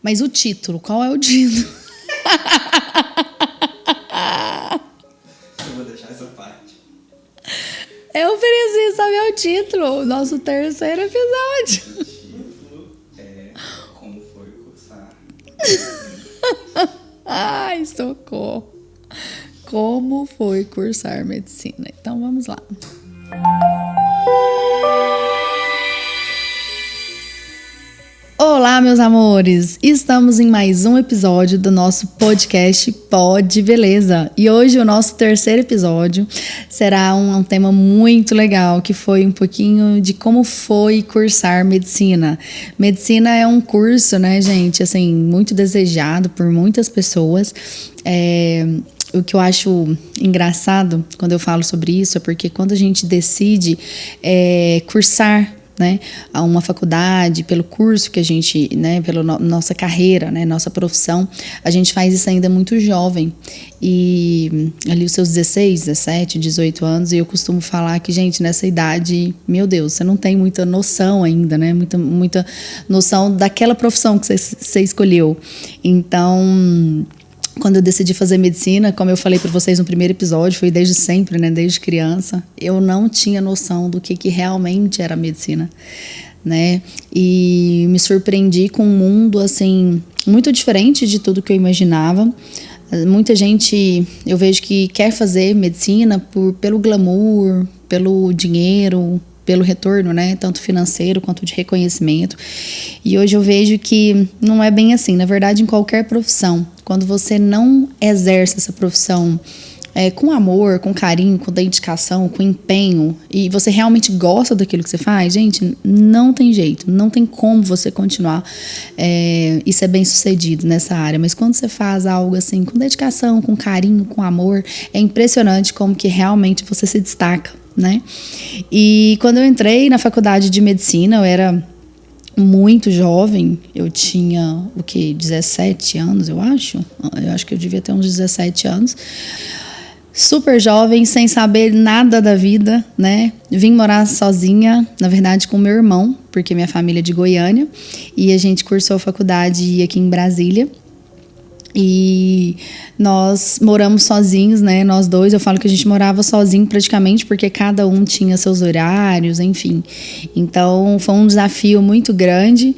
Mas o título, qual é o título? Eu vou deixar essa parte. Eu preciso saber o título. Nosso terceiro episódio. O título é Como Foi Cursar. Ai, socorro. Como foi cursar medicina? Então, vamos lá. Olá, meus amores! Estamos em mais um episódio do nosso podcast Pod Beleza. E hoje o nosso terceiro episódio será um tema muito legal, que foi um pouquinho de como foi cursar medicina. Medicina é um curso, né, gente, assim, muito desejado por muitas pessoas. O que eu acho engraçado quando eu falo sobre isso é porque quando a gente decide cursar, né, a uma faculdade, pelo curso que a gente, né, pela nossa carreira, né, nossa profissão, a gente faz isso ainda muito jovem. E ali os seus 16, 17, 18 anos, e eu costumo falar que, gente, nessa idade, meu Deus, você não tem muita noção ainda, né, muita noção daquela profissão que você escolheu. Então, quando eu decidi fazer medicina, como eu falei para vocês no primeiro episódio, foi desde sempre, né, desde criança, eu não tinha noção do que realmente era medicina, né, e me surpreendi com um mundo, assim, muito diferente de tudo que eu imaginava. Muita gente, eu vejo que quer fazer medicina pelo glamour, pelo dinheiro, pelo retorno, né, tanto financeiro quanto de reconhecimento. E hoje eu vejo que não é bem assim. Na verdade, em qualquer profissão, quando você não exerce essa profissão com amor, com carinho, com dedicação, com empenho, e você realmente gosta daquilo que você faz, gente, não tem jeito, não tem como você continuar e ser bem sucedido nessa área. Mas quando você faz algo assim, com dedicação, com carinho, com amor, é impressionante como que realmente você se destaca, né? E quando eu entrei na faculdade de medicina, eu era muito jovem, eu tinha 17 anos, eu acho que eu devia ter uns 17 anos, super jovem, sem saber nada da vida, né? Vim morar sozinha, na verdade com meu irmão, porque minha família é de Goiânia, e a gente cursou a faculdade aqui em Brasília. E nós moramos sozinhos, né? Nós dois, eu falo que a gente morava sozinho praticamente, porque cada um tinha seus horários, enfim. Então, foi um desafio muito grande.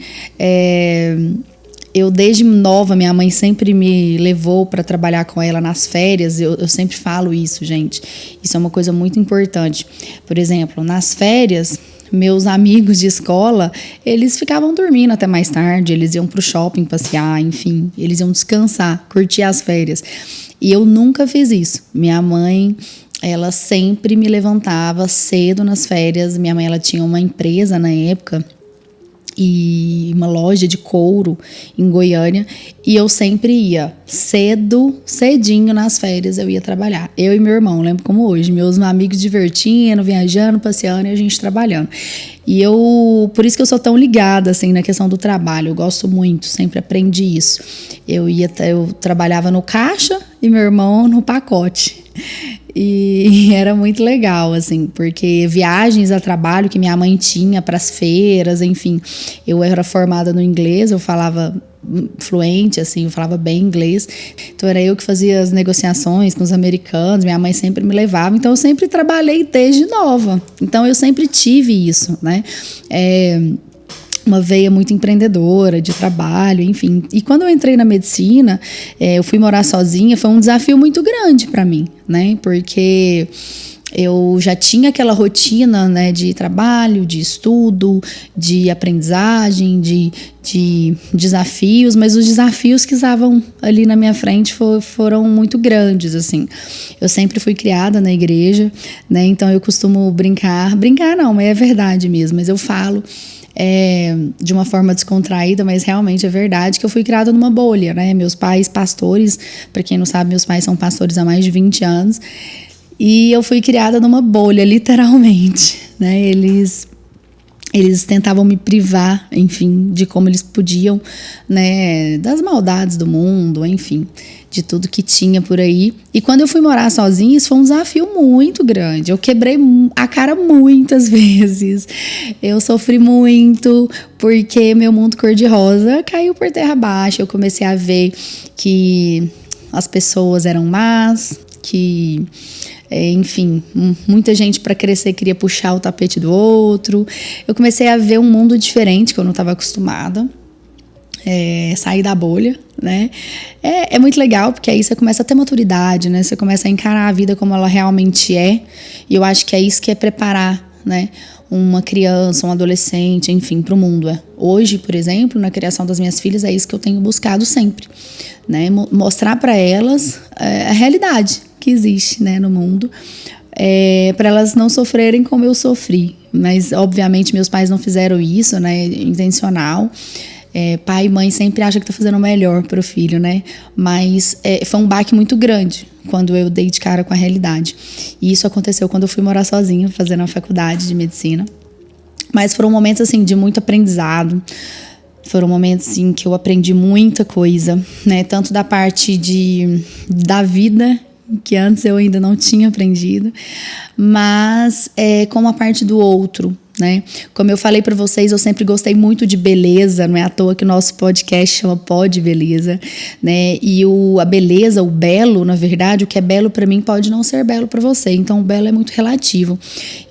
Eu, desde nova, minha mãe sempre me levou para trabalhar com ela nas férias. Eu sempre falo isso, gente. Isso é uma coisa muito importante. Por exemplo, nas férias, meus amigos de escola, eles ficavam dormindo até mais tarde, eles iam pro shopping passear, enfim, eles iam descansar, curtir as férias. E eu nunca fiz isso. Minha mãe, ela sempre me levantava cedo nas férias. Minha mãe, ela tinha uma empresa na época, e uma loja de couro em Goiânia, e eu sempre ia cedinho nas férias, eu ia trabalhar, eu e meu irmão, lembro como hoje, meus amigos divertindo, viajando, passeando e a gente trabalhando. E por isso que eu sou tão ligada assim na questão do trabalho, eu gosto muito, sempre aprendi isso. Eu trabalhava no caixa e meu irmão no pacote. E era muito legal, assim, porque viagens a trabalho que minha mãe tinha para as feiras, enfim. Eu era formada no inglês, eu falava fluente, assim, eu falava bem inglês. Então era eu que fazia as negociações com os americanos, minha mãe sempre me levava. Então eu sempre trabalhei desde nova. Então eu sempre tive isso, né? Uma veia muito empreendedora, de trabalho, enfim. E quando eu entrei na medicina, eu fui morar sozinha, foi um desafio muito grande para mim, né? Porque eu já tinha aquela rotina, né, de trabalho, de estudo, de aprendizagem, de desafios, mas os desafios que estavam ali na minha frente foram muito grandes, assim. Eu sempre fui criada na igreja, né? Então eu costumo brincar não, mas é verdade mesmo, mas eu falo de uma forma descontraída, mas realmente é verdade, que eu fui criada numa bolha, né? Meus pais, pastores, para quem não sabe, meus pais são pastores há mais de 20 anos, e eu fui criada numa bolha, literalmente, né? Eles Eles tentavam me privar, enfim, de como eles podiam, né, das maldades do mundo, enfim, de tudo que tinha por aí. E quando eu fui morar sozinha, isso foi um desafio muito grande. Eu quebrei a cara muitas vezes. Eu sofri muito, porque meu mundo cor-de-rosa caiu por terra abaixo. Eu comecei a ver que as pessoas eram más, que... enfim, muita gente para crescer queria puxar o tapete do outro. Eu comecei a ver um mundo diferente que eu não estava acostumada. Sair da bolha, né? É muito legal, porque aí você começa a ter maturidade, né? Você começa a encarar a vida como ela realmente é. E eu acho que é isso que é preparar, né? Uma criança, um adolescente, enfim, para o mundo. Hoje, por exemplo, na criação das minhas filhas, é isso que eu tenho buscado sempre, né? Mostrar para elas a realidade que existe, né, no mundo, para elas não sofrerem como eu sofri. Mas, obviamente, meus pais não fizeram isso, né, intencional. Pai e mãe sempre acham que tá fazendo o melhor pro filho, né? Mas foi um baque muito grande quando eu dei de cara com a realidade. E isso aconteceu quando eu fui morar sozinha, fazendo a faculdade de medicina. Mas foram momentos, assim, de muito aprendizado. Foram momentos, assim, que eu aprendi muita coisa, né? Tanto da parte da vida, que antes eu ainda não tinha aprendido, mas como a parte do outro, né? Como eu falei para vocês, eu sempre gostei muito de beleza, não é à toa que o nosso podcast chama Pod Beleza, né? E a beleza, o belo, na verdade, o que é belo para mim pode não ser belo para você, então o belo é muito relativo.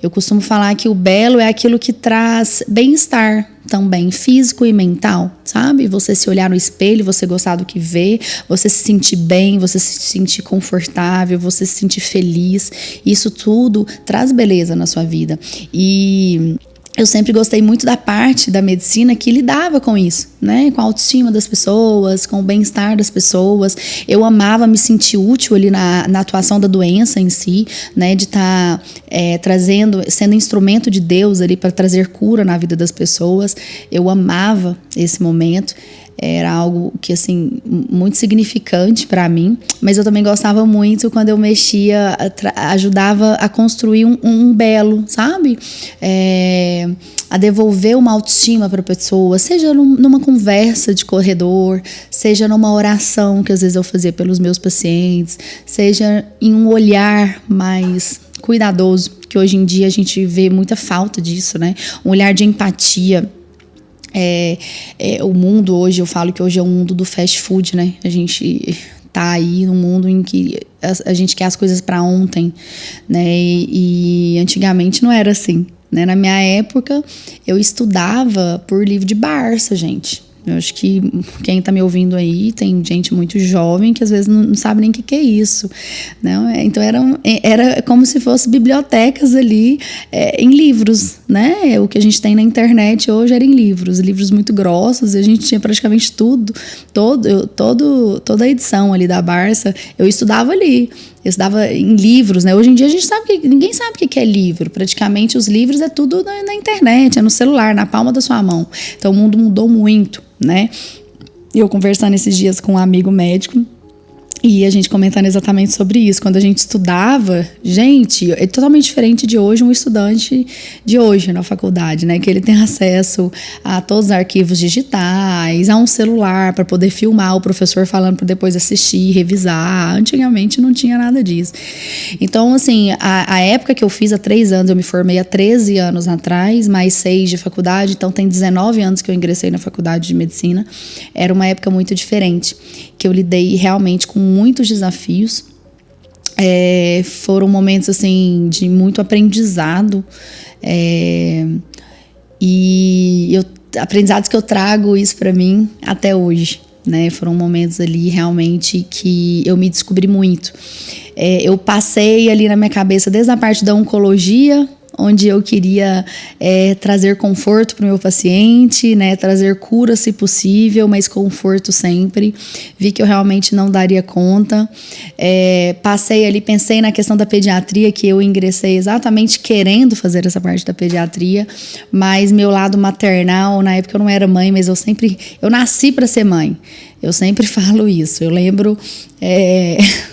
Eu costumo falar que o belo é aquilo que traz bem-estar também, físico e mental, sabe? Você se olhar no espelho, você gostar do que vê, você se sentir bem, você se sentir confortável, você se sentir feliz. Isso tudo traz beleza na sua vida. E eu sempre gostei muito da parte da medicina que lidava com isso, né? Com a autoestima das pessoas, com o bem-estar das pessoas. Eu amava me sentir útil ali na atuação da doença em si, né? De estar sendo instrumento de Deus ali para trazer cura na vida das pessoas. Eu amava esse momento. Era algo que, assim, muito significante para mim, mas eu também gostava muito quando eu mexia, ajudava a construir um belo, sabe? A devolver uma autoestima para a pessoa, seja numa conversa de corredor, seja numa oração que às vezes eu fazia pelos meus pacientes, seja em um olhar mais cuidadoso, que hoje em dia a gente vê muita falta disso, né? Um olhar de empatia. O mundo hoje, eu falo que hoje é um mundo do fast food, né? A gente tá aí num mundo em que a gente quer as coisas para ontem, né? E antigamente não era assim, né? Na minha época, eu estudava por livro de Barça, gente. Eu acho que quem tá me ouvindo aí tem gente muito jovem que às vezes não sabe nem o que é isso, né? Então era como se fosse bibliotecas ali em livros, né? O que a gente tem na internet hoje era em livros muito grossos, e a gente tinha praticamente toda a edição ali da Barça, eu estudava ali. Eu estudava em livros, né? Hoje em dia a gente sabe que ninguém sabe o que é livro. Praticamente os livros é tudo na internet, é no celular, na palma da sua mão. Então o mundo mudou muito, né? Eu conversando esses dias com um amigo médico e a gente comentando exatamente sobre isso. Quando a gente estudava, gente, é totalmente diferente de hoje, um estudante de hoje na faculdade, né? Que ele tem acesso a todos os arquivos digitais, a um celular para poder filmar o professor falando para depois assistir, revisar. Antigamente não tinha nada disso. Então, assim, a época que eu fiz há 3 anos, eu me formei há 13 anos atrás, mais 6 de faculdade, então tem 19 anos que eu ingressei na faculdade de medicina. Era uma época muito diferente, que eu lidei realmente com muitos desafios. Foram momentos, assim, de muito aprendizado. E aprendizados que eu trago isso para mim até hoje, né? Foram momentos ali realmente que eu me descobri muito. Eu passei ali na minha cabeça desde a parte da oncologia, onde eu queria trazer conforto para o meu paciente, né, trazer cura se possível, mas conforto sempre. Vi que eu realmente não daria conta. Passei ali, pensei na questão da pediatria, que eu ingressei exatamente querendo fazer essa parte da pediatria, mas meu lado maternal, na época eu não era mãe, mas eu nasci para ser mãe. Eu sempre falo isso. Eu lembro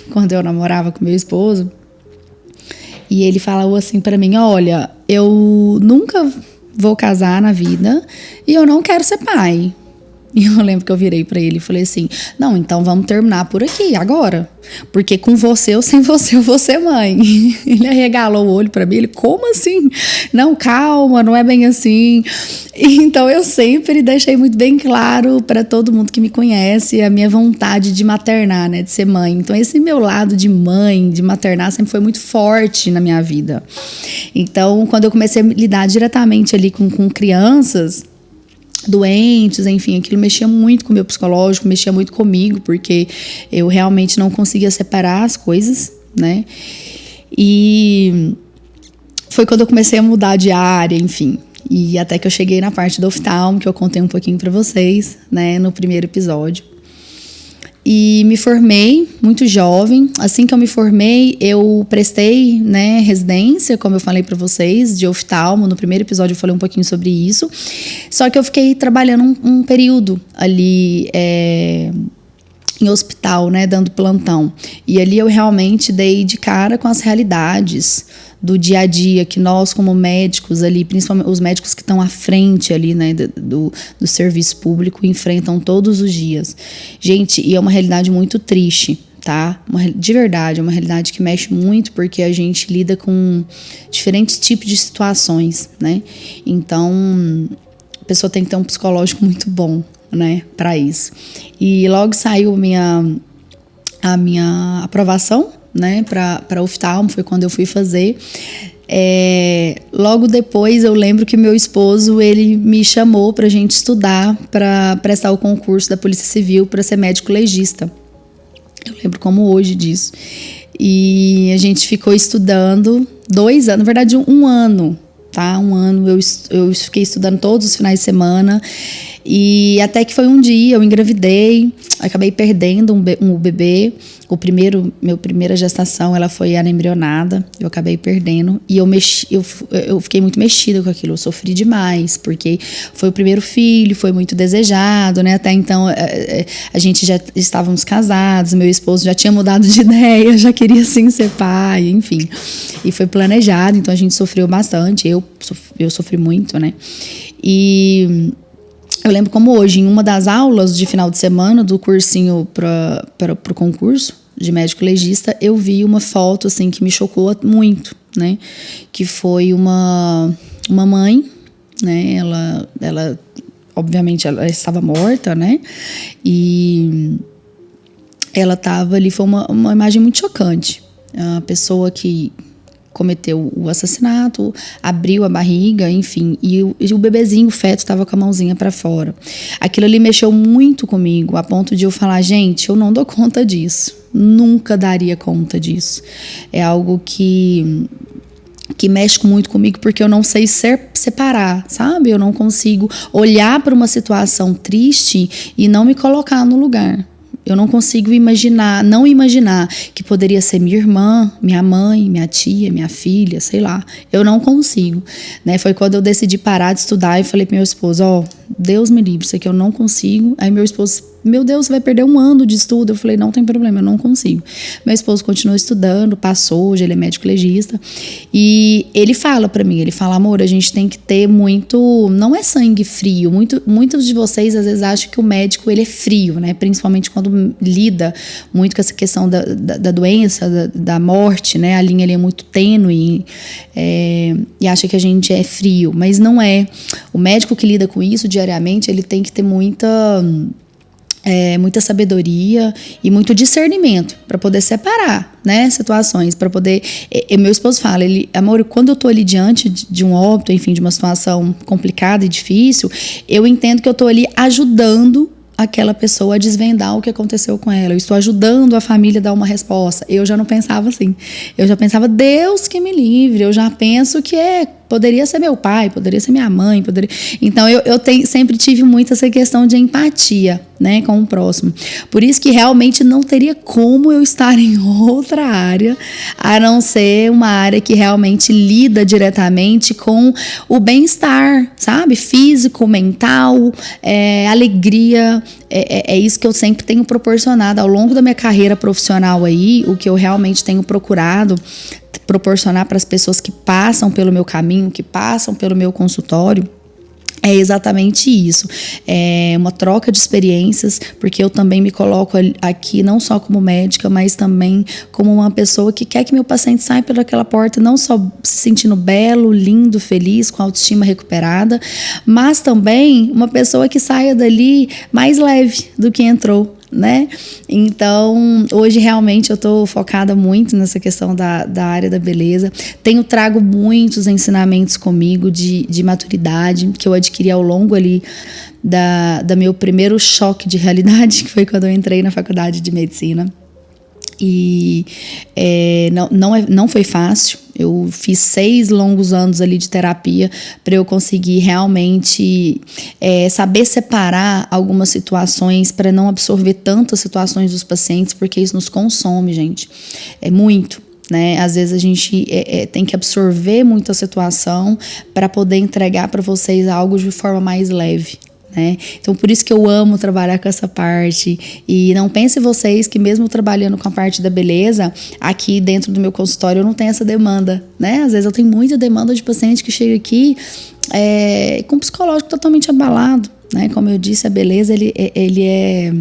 quando eu namorava com meu esposo, e ele falou assim para mim: olha, eu nunca vou casar na vida e eu não quero ser pai. E eu lembro que eu virei pra ele e falei assim, não, então vamos terminar por aqui, agora. Porque com você ou sem você, eu vou ser mãe. Ele arregalou o olho pra mim, ele, como assim? Não, calma, não é bem assim. Então eu sempre deixei muito bem claro pra todo mundo que me conhece a minha vontade de maternar, né, de ser mãe. Então esse meu lado de mãe, de maternar, sempre foi muito forte na minha vida. Então quando eu comecei a lidar diretamente ali com crianças doentes, enfim, aquilo mexia muito com o meu psicológico, mexia muito comigo, porque eu realmente não conseguia separar as coisas, né? E foi quando eu comecei a mudar de área, enfim. E até que eu cheguei na parte do oftalmo, que eu contei um pouquinho pra vocês, né, no primeiro episódio. E me formei muito jovem. Assim que eu me formei, eu prestei, né, residência, como eu falei para vocês, de oftalmo. No primeiro episódio eu falei um pouquinho sobre isso. Só que eu fiquei trabalhando um período ali em hospital, né, dando plantão. E ali eu realmente dei de cara com as realidades do dia a dia, que nós como médicos ali, principalmente os médicos que estão à frente ali, né, do serviço público, enfrentam todos os dias. Gente, e é uma realidade muito triste, tá? De verdade, é uma realidade que mexe muito, porque a gente lida com diferentes tipos de situações, né? Então, a pessoa tem que ter um psicológico muito bom, né, para isso. E logo saiu a minha aprovação, né, para oftalmo, foi quando eu fui fazer. Logo depois eu lembro que meu esposo, ele me chamou pra gente estudar, para prestar o concurso da Polícia Civil para ser médico legista. Eu lembro como hoje disso. E a gente ficou estudando 2 anos, na verdade 1 ano, tá? 1 ano eu fiquei estudando todos os finais de semana. E até que foi um dia, eu engravidei, acabei perdendo um bebê. Minha primeira gestação, ela foi anembrionada, eu acabei perdendo. E eu fiquei muito mexida com aquilo, eu sofri demais, porque foi o primeiro filho, foi muito desejado, né? Até então, a gente já estávamos casados, meu esposo já tinha mudado de ideia, já queria sim ser pai, enfim. E foi planejado, então a gente sofreu bastante, eu sofri muito, né? E eu lembro como hoje, em uma das aulas de final de semana do cursinho para o concurso de médico legista, eu vi uma foto assim que me chocou muito, né? Que foi uma mãe, né? Ela obviamente ela estava morta, né? E ela estava ali, foi uma imagem muito chocante. A pessoa que cometeu o assassinato, abriu a barriga, enfim, e o bebezinho, o feto, estava com a mãozinha para fora. Aquilo ali mexeu muito comigo, a ponto de eu falar, gente, eu não dou conta disso, nunca daria conta disso. É algo que mexe muito comigo, porque eu não sei separar, sabe? Eu não consigo olhar para uma situação triste e não me colocar no lugar. Eu não consigo não imaginar que poderia ser minha irmã, minha mãe, minha tia, minha filha, sei lá. Eu não consigo, né? Foi quando eu decidi parar de estudar e falei pro meu esposo, Deus me livre, isso aqui eu não consigo. Aí meu esposo, meu Deus, você vai perder 1 ano de estudo. Eu falei, não tem problema, eu não consigo. Meu esposo continuou estudando, passou, hoje ele é médico legista. E ele fala pra mim, amor, a gente tem que ter muito, não é sangue frio. Muitos de vocês às vezes acham que o médico ele é frio, né? Principalmente quando lida muito com essa questão da doença, da morte, né? A linha ali é muito tênue e acha que a gente é frio, mas não é. O médico que lida com isso diariamente, ele tem que ter muita sabedoria e muito discernimento para poder separar, né, situações, para poder. Meu esposo fala, amor, quando eu tô ali diante de um óbito, enfim, de uma situação complicada e difícil, eu entendo que eu tô ali ajudando aquela pessoa a desvendar o que aconteceu com ela. Eu estou ajudando a família a dar uma resposta. Eu já não pensava assim. Eu já pensava, Deus que me livre. Eu já penso que poderia ser meu pai, poderia ser minha mãe, poderia. Então eu sempre tive muito essa questão de empatia, né, com o próximo. Por isso que realmente não teria como eu estar em outra área, a não ser uma área que realmente lida diretamente com o bem-estar, sabe? Físico, mental, alegria. É isso que eu sempre tenho proporcionado ao longo da minha carreira profissional aí, o que eu realmente tenho procurado proporcionar para as pessoas que passam pelo meu caminho, que passam pelo meu consultório, é exatamente isso, é uma troca de experiências, porque eu também me coloco aqui não só como médica, mas também como uma pessoa que quer que meu paciente saia pelaquela porta não só se sentindo belo, lindo, feliz, com a autoestima recuperada, mas também uma pessoa que saia dali mais leve do que entrou, né? Então, hoje realmente eu tô focada muito nessa questão da área da beleza. Trago muitos ensinamentos comigo de maturidade que eu adquiri ao longo ali da meu primeiro choque de realidade, que foi quando eu entrei na faculdade de medicina. E não foi fácil. Eu fiz 6 longos anos ali de terapia para eu conseguir realmente saber separar algumas situações, para não absorver tantas situações dos pacientes, porque isso nos consome, gente. É muito. Né? Às vezes a gente tem que absorver muito a situação para poder entregar para vocês algo de forma mais leve. Né? Então, por isso que eu amo trabalhar com essa parte. E não pensem vocês que mesmo trabalhando com a parte da beleza, aqui dentro do meu consultório eu não tenho essa demanda, né? Às vezes eu tenho muita demanda de paciente que chega aqui com o psicológico totalmente abalado, né? Como eu disse, a beleza, ele é...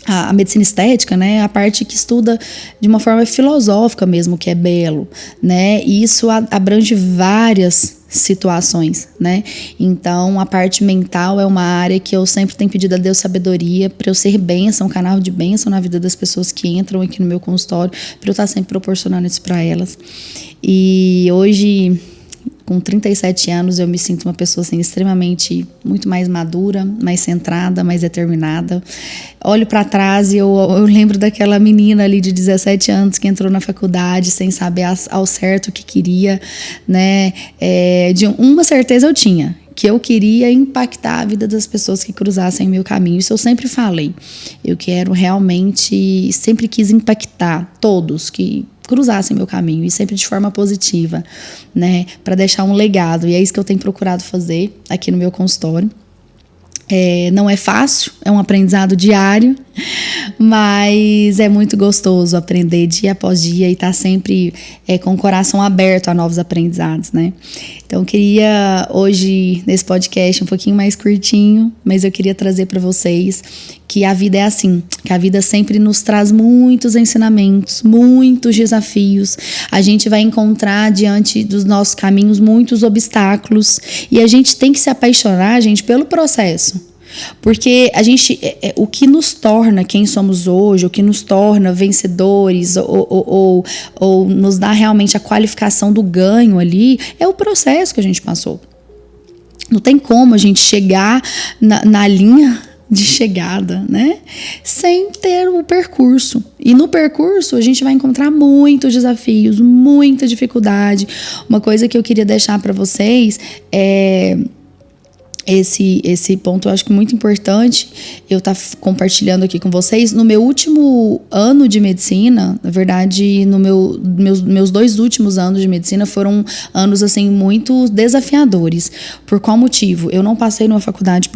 A medicina estética, né, a parte que estuda de uma forma filosófica mesmo, que é belo, né, e isso abrange várias situações, né, então a parte mental é uma área que eu sempre tenho pedido a Deus sabedoria para eu ser bênção, um canal de bênção na vida das pessoas que entram aqui no meu consultório, para eu estar sempre proporcionando isso para elas. E hoje, com 37 anos, eu me sinto uma pessoa assim, extremamente, muito mais madura, mais centrada, mais determinada. Olho para trás e eu lembro daquela menina ali de 17 anos que entrou na faculdade sem saber ao certo o que queria, né? De uma certeza eu tinha, que eu queria impactar a vida das pessoas que cruzassem meu caminho. Isso eu sempre falei. Eu quero realmente, sempre quis impactar todos que cruzassem meu caminho, e sempre de forma positiva, né, para deixar um legado, e é isso que eu tenho procurado fazer aqui no meu consultório. Não é fácil, é um aprendizado diário, mas é muito gostoso aprender dia após dia e estar sempre com o coração aberto a novos aprendizados, né? Então, eu queria hoje, nesse podcast um pouquinho mais curtinho, mas eu queria trazer para vocês que a vida é assim, que a vida sempre nos traz muitos ensinamentos, muitos desafios. A gente vai encontrar diante dos nossos caminhos muitos obstáculos e a gente tem que se apaixonar, gente, pelo processo. Porque a gente, o que nos torna quem somos hoje, o que nos torna vencedores ou nos dá realmente a qualificação do ganho ali, é o processo que a gente passou. Não tem como a gente chegar na linha de chegada, né? Sem ter o percurso. E no percurso a gente vai encontrar muitos desafios, muita dificuldade. Uma coisa que eu queria deixar para vocês é esse ponto, eu acho que muito importante eu estar compartilhando aqui com vocês. No meu último ano de medicina, na verdade, meus 2 últimos anos de medicina foram anos assim muito desafiadores. Por qual motivo? Eu não passei numa faculdade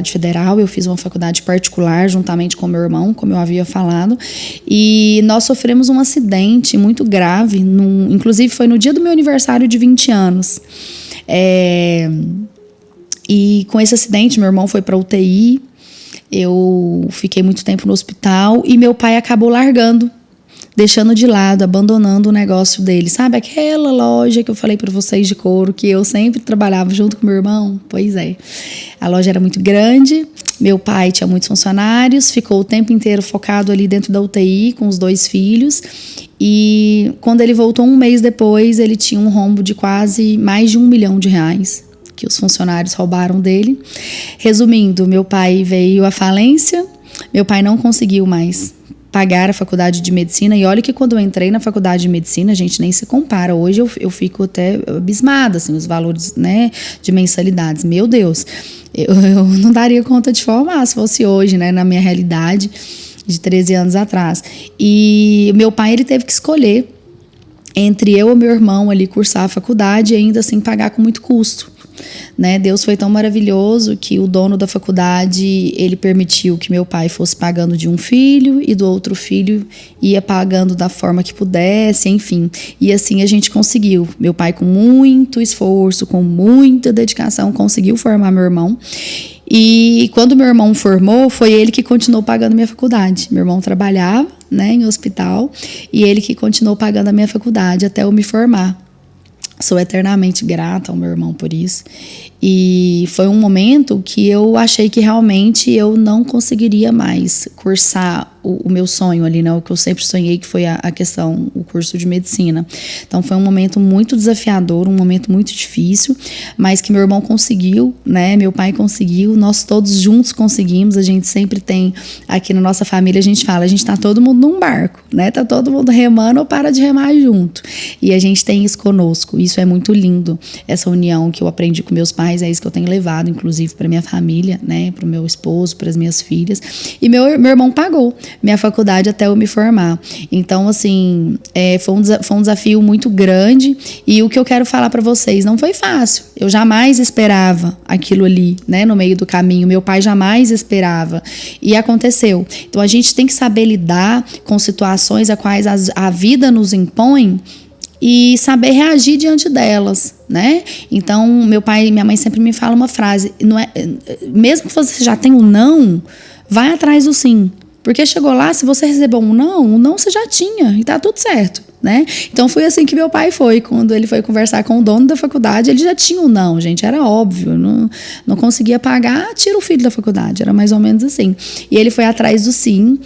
federal, eu fiz uma faculdade particular juntamente com meu irmão, como eu havia falado, e nós sofremos um acidente muito grave, inclusive foi no dia do meu aniversário de 20 anos. E com esse acidente, meu irmão foi para UTI, eu fiquei muito tempo no hospital e meu pai acabou largando, deixando de lado, abandonando o negócio dele. Sabe aquela loja que eu falei para vocês de couro, que eu sempre trabalhava junto com meu irmão? Pois é. A loja era muito grande, meu pai tinha muitos funcionários, ficou o tempo inteiro focado ali dentro da UTI com os 2 filhos. E quando ele voltou 1 mês depois, ele tinha um rombo de quase mais de R$1 milhão que os funcionários roubaram dele. Resumindo, meu pai veio à falência, meu pai não conseguiu mais pagar a faculdade de medicina, e olha que quando eu entrei na faculdade de medicina, a gente nem se compara. Hoje eu fico até abismada, assim, os valores, né, de mensalidades. Meu Deus, eu não daria conta de formar se fosse hoje, né, na minha realidade de 13 anos atrás. E meu pai, ele teve que escolher entre eu e meu irmão ali cursar a faculdade e ainda assim pagar com muito custo. né? Deus foi tão maravilhoso que o dono da faculdade, ele permitiu que meu pai fosse pagando de um filho e do outro filho ia pagando da forma que pudesse, enfim. E assim a gente conseguiu. Meu pai, com muito esforço, com muita dedicação, conseguiu formar meu irmão. E quando meu irmão formou, foi ele que continuou pagando a minha faculdade. Meu irmão trabalhava, né, em hospital, e ele que continuou pagando a minha faculdade até eu me formar. Sou eternamente grata ao meu irmão por isso. E foi um momento que eu achei que realmente eu não conseguiria mais cursar o meu sonho ali, né? O que eu sempre sonhei, que foi a questão, o curso de medicina. Então foi um momento muito desafiador, um momento muito difícil, mas que meu irmão conseguiu, né? Meu pai conseguiu, nós todos juntos conseguimos. A gente sempre tem, aqui na nossa família, a gente fala, a gente tá todo mundo num barco, né? Tá todo mundo remando ou para de remar junto. E a gente tem isso conosco. Isso é muito lindo, essa união que eu aprendi com meus pais, é isso que eu tenho levado, inclusive, para minha família, né? Para o meu esposo, para as minhas filhas. E meu irmão pagou minha faculdade até eu me formar. Então, assim, foi um desafio muito grande. E o que eu quero falar para vocês, não foi fácil. Eu jamais esperava aquilo ali, né? No meio do caminho. Meu pai jamais esperava. E aconteceu. Então, a gente tem que saber lidar com situações a quais a vida nos impõe e saber reagir diante delas, né? Então, meu pai e minha mãe sempre me falam uma frase, não é, mesmo que você já tenha um não, vai atrás do sim. Porque chegou lá, se você recebeu um não você já tinha e tá tudo certo, né? Então foi assim que meu pai foi, quando ele foi conversar com o dono da faculdade, ele já tinha um não, gente, era óbvio, não conseguia pagar, tira o filho da faculdade, era mais ou menos assim. E ele foi atrás do sim.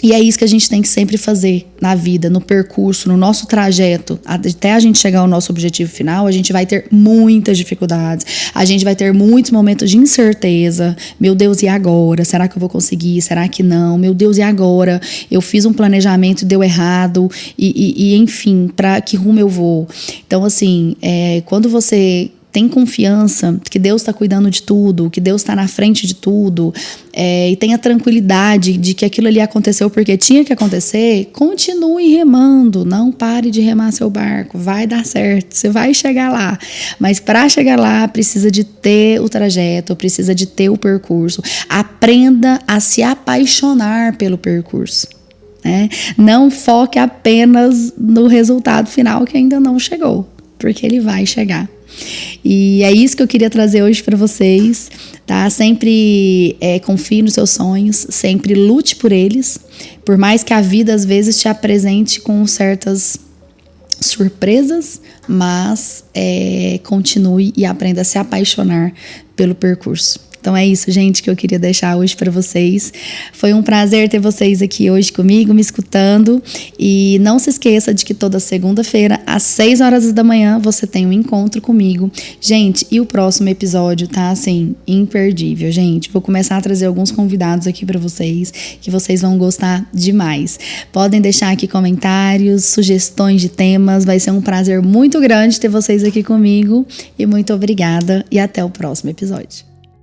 E é isso que a gente tem que sempre fazer na vida, no percurso, no nosso trajeto. Até a gente chegar ao nosso objetivo final, a gente vai ter muitas dificuldades. A gente vai ter muitos momentos de incerteza. Meu Deus, e agora? Será que eu vou conseguir? Será que não? Meu Deus, e agora? Eu fiz um planejamento e deu errado. E enfim, para que rumo eu vou? Então, assim, quando você tem confiança que Deus está cuidando de tudo, que Deus está na frente de tudo, e tenha tranquilidade de que aquilo ali aconteceu porque tinha que acontecer, continue remando, não pare de remar seu barco, vai dar certo, você vai chegar lá. Mas para chegar lá, precisa de ter o trajeto, precisa de ter o percurso. Aprenda a se apaixonar pelo percurso. Né? Não foque apenas no resultado final que ainda não chegou, porque ele vai chegar. E é isso que eu queria trazer hoje para vocês, tá? Sempre confie nos seus sonhos, sempre lute por eles, por mais que a vida às vezes te apresente com certas surpresas, mas continue e aprenda a se apaixonar pelo percurso. Então é isso, gente, que eu queria deixar hoje para vocês. Foi um prazer ter vocês aqui hoje comigo, me escutando. E não se esqueça de que toda segunda-feira, às 6 horas da manhã, você tem um encontro comigo. Gente, e o próximo episódio tá, assim, imperdível, gente. Vou começar a trazer alguns convidados aqui para vocês, que vocês vão gostar demais. Podem deixar aqui comentários, sugestões de temas. Vai ser um prazer muito grande ter vocês aqui comigo. E muito obrigada e até o próximo episódio.